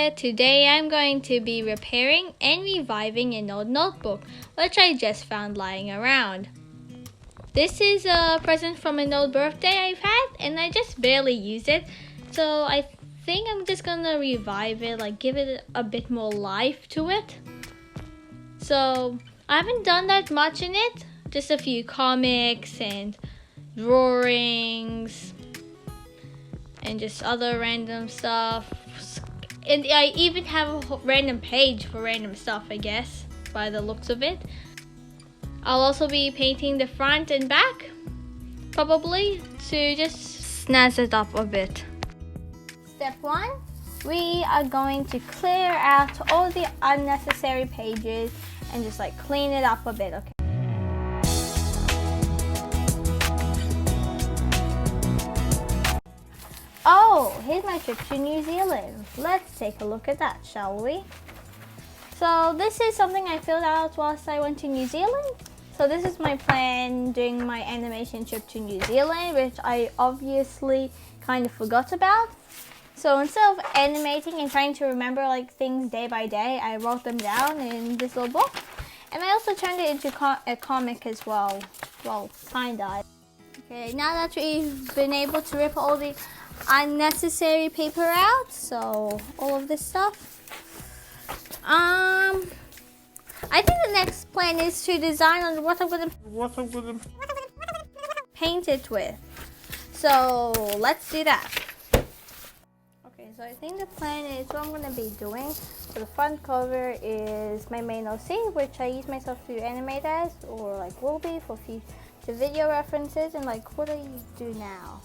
here. Today I'm going to be repairing and reviving an old notebook which I just found lying around. This is a present from an old birthday I've had and I just barely use it, so I think I'm just gonna revive it, like give it a bit more life to it. So I haven't done that much in it, just a few comics and drawings and just other random stuff. And I even have a random page for random stuff, I guess, by the looks of it. I'll also be painting the front and back, probably, to just snazz it up a bit. Step 1, we are going to clear out all the unnecessary pages and just like clean it up a bit, okay? Oh, here's my trip to New Zealand. Let's take a look at that, shall we? So this is something I filled out whilst I went to New Zealand. So this is my plan during my animation trip to New Zealand, which I obviously kind of forgot about. So instead of animating and trying to remember like things day by day, I wrote them down in this little book. And I also turned it into a comic as well. Well, kinda. Okay, now that we've been able to rip all the unnecessary paper out, so all of this stuff, I think the next plan is to design on what I'm gonna paint it with. So let's do that. Okay, so I think the plan is what I'm gonna be doing. So the front cover is my main OC, which I use myself to animate as, or like will be for future video references, and like what do you do now?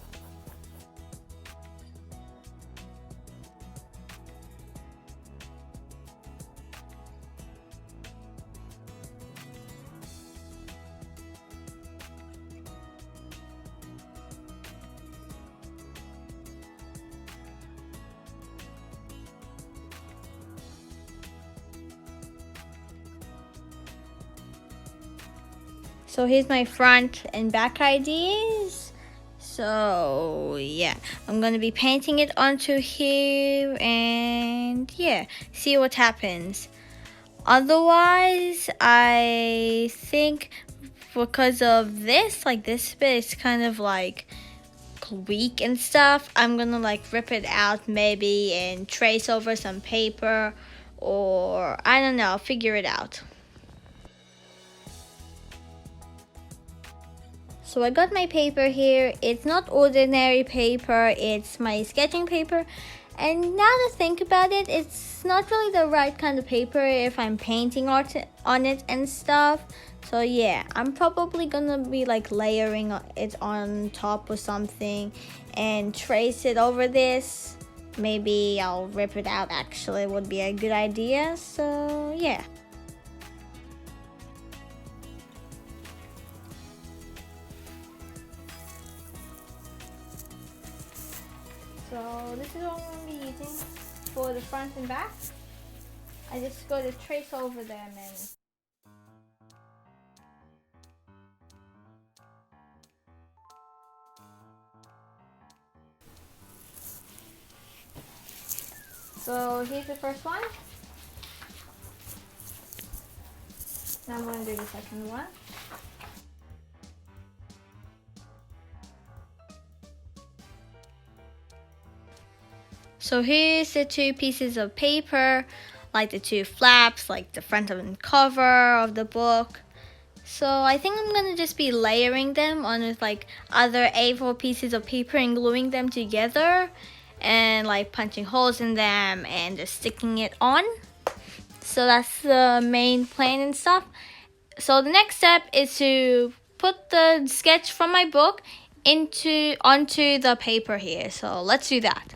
So here's my front and back ideas. So yeah, I'm gonna be painting it onto here and yeah, see what happens. Otherwise, I think because of this, like this bit is kind of like weak and stuff, I'm gonna like rip it out maybe and trace over some paper, or I don't know, figure it out. So I got my paper here. It's not ordinary paper, it's my sketching paper. And now to think about it, it's not really the right kind of paper if I'm painting on it and stuff. So yeah, I'm probably gonna be like layering it on top or something and trace it over this. Maybe I'll rip it out, actually would be a good idea. So yeah. So this is what I'm going to be using for the front and back. I just go to trace over them and so here's the first one. Now I'm going to do the second one. So here's the two pieces of paper, like the two flaps, like the front and cover of the book. So I think I'm gonna just be layering them on with like other A4 pieces of paper and gluing them together and like punching holes in them and just sticking it on. So that's the main plan and stuff. So the next step is to put the sketch from my book onto the paper here. So let's do that.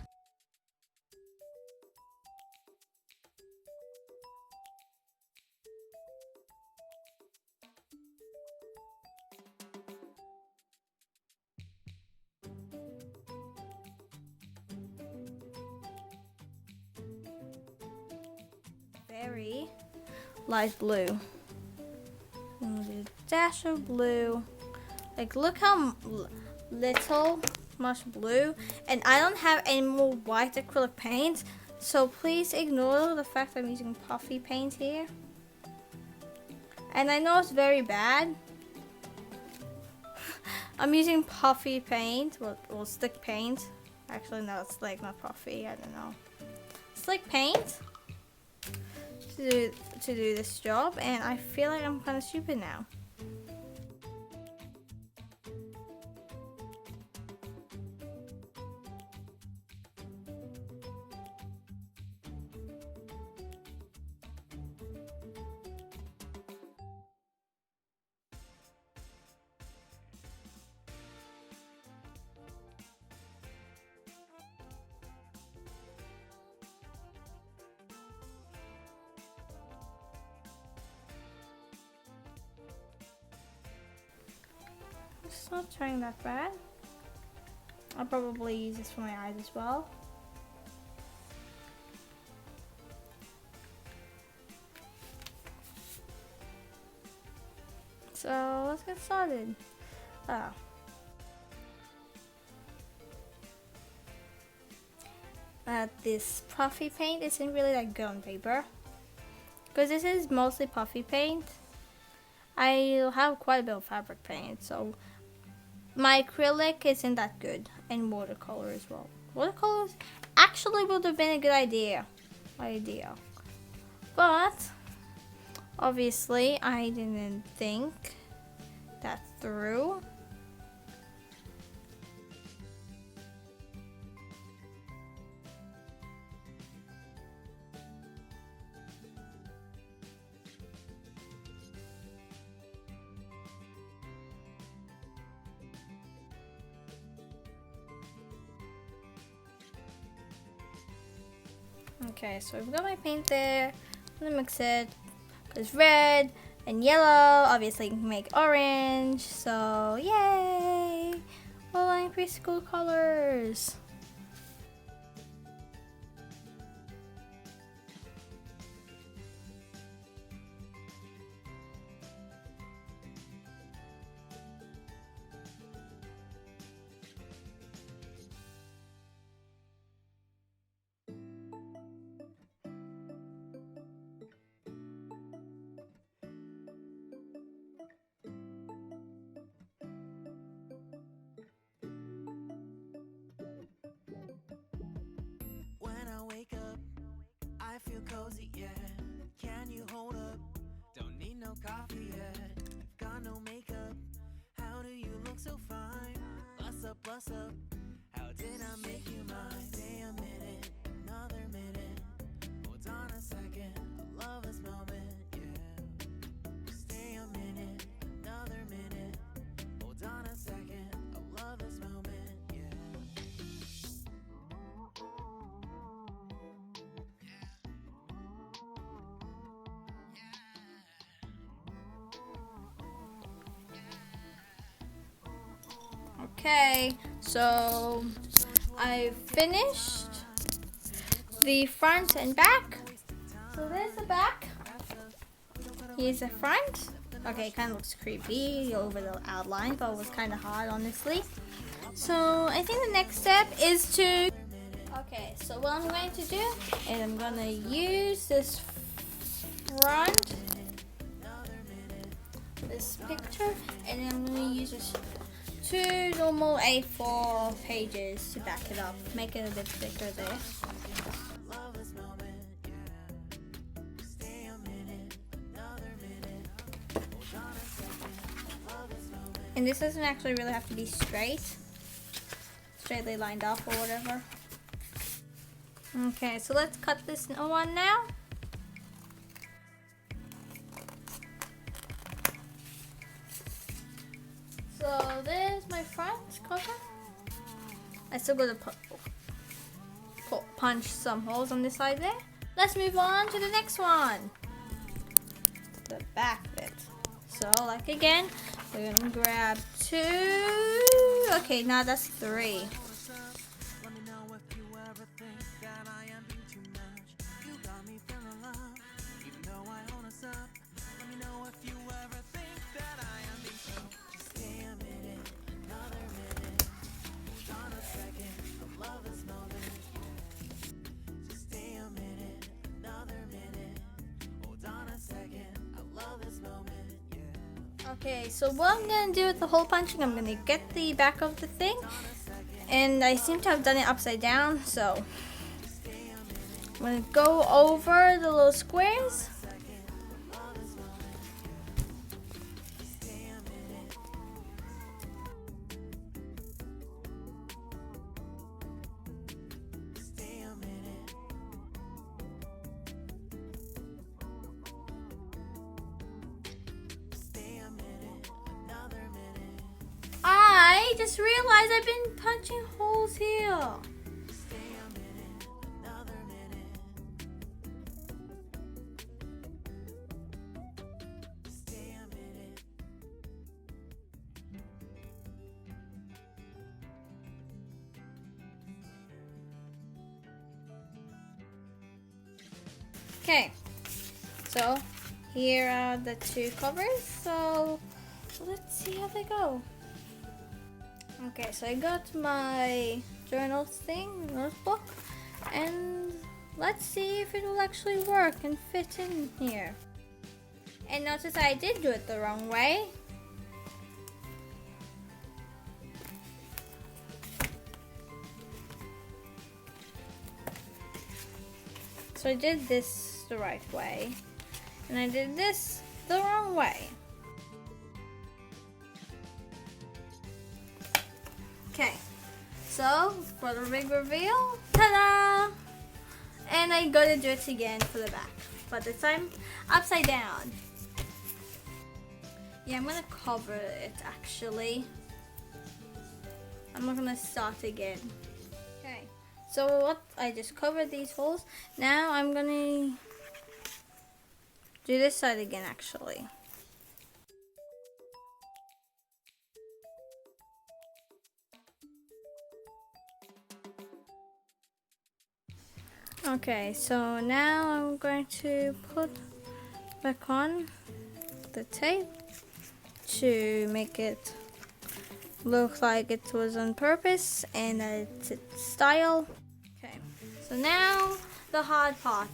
Very light blue. A dash of blue. Like look how much blue. And I don't have any more white acrylic paint, So please ignore the fact I'm using puffy paint here. And I know it's very bad. I'm using puffy paint, well stick paint. Actually no, it's like not puffy, I don't know. Slick paint to do this job, and I feel like I'm kind of stupid now. It's not turning that bad. I'll probably use this for my eyes as well. So let's get started. This puffy paint isn't really that good on paper, because this is mostly puffy paint. I have quite a bit of fabric paint, so my acrylic isn't that good, and watercolor as well. Watercolor actually would have been a good idea, but obviously I didn't think that through. Okay, so we've got my paint there. I'm gonna mix it, because red and yellow obviously can make orange, so yay! All I increase school colors. I feel cozy, yeah. Can you hold up? Don't need no coffee yet. Got no makeup. How do you look so fine? Bust up, bust up. How did I make you mine? Stay a minute, another minute. Hold on a second. I love this moment, yeah. Stay a minute, another minute. Hold on a second. I love this moment, yeah. Okay, so I finished the front and back. So there's the back. Here's the front. Okay, it kind of looks creepy over the outline, but it was kind of hard, honestly. So I think the next step is to... Okay, so what I'm going to do is I'm going to use this front, this picture, and then I'm going to use this 2 normal A4 pages to back it up, make it a bit thicker there. And this doesn't actually really have to be straightly lined up or whatever. Okay, so let's cut this one now. So there's my front cover. I still got to punch some holes on this side there. Let's move on to the next one. The back bit. So like again, we're gonna grab 2. Okay, now that's 3. Okay, so what I'm gonna do with the hole punching, I'm gonna get the back of the thing, and I seem to have done it upside down, so I'm gonna go over the little squares. I just realized I've been punching holes here. Okay, so here are the two covers, so let's see how they go. Okay, so I got my journal thing, notebook, and let's see if it will actually work and fit in here. And notice I did do it the wrong way. So I did this the right way, and I did this the wrong way. Okay, so for the big reveal, ta-da! And I gotta do it again for the back, but this time upside down. Yeah, I'm gonna cover it actually. I'm not gonna start again. Okay, so what I just covered these holes. Now I'm gonna do this side again actually. Okay, so now I'm going to put back on the tape to make it look like it was on purpose and that it's its style. Okay, so now the hard part.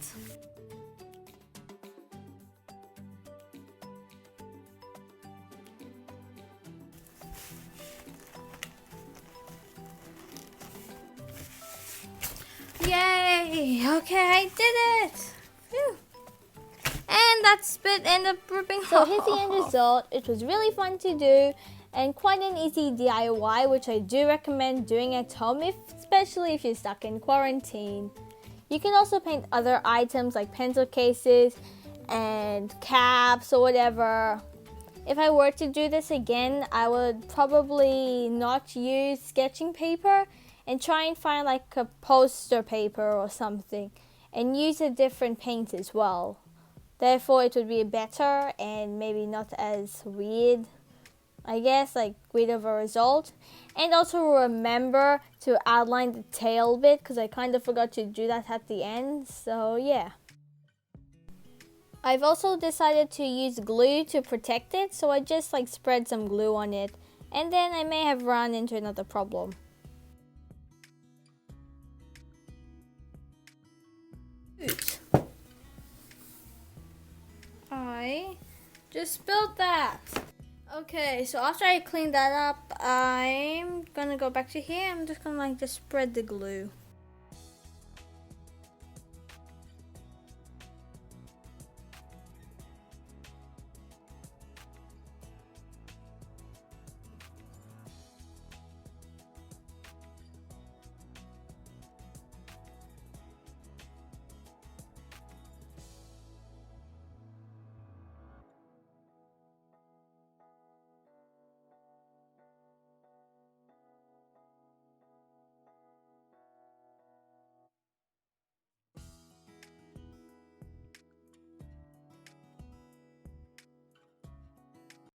Yay! Okay, I did it! Phew. And that spit ended up ripping. So here's the end result. It was really fun to do and quite an easy DIY, which I do recommend doing at home, especially if you're stuck in quarantine. You can also paint other items like pencil cases and caps or whatever. If I were to do this again, I would probably not use sketching paper and try and find like a poster paper or something and use a different paint as well. Therefore, it would be better and maybe not as weird, I guess, like weird of a result. And also remember to outline the tail bit because I kind of forgot to do that at the end. So yeah. I've also decided to use glue to protect it, so I just like spread some glue on it, and then I may have run into another problem. I just spilled that. Okay, so after I clean that up, I'm gonna go back to here. I'm just gonna like just spread the glue.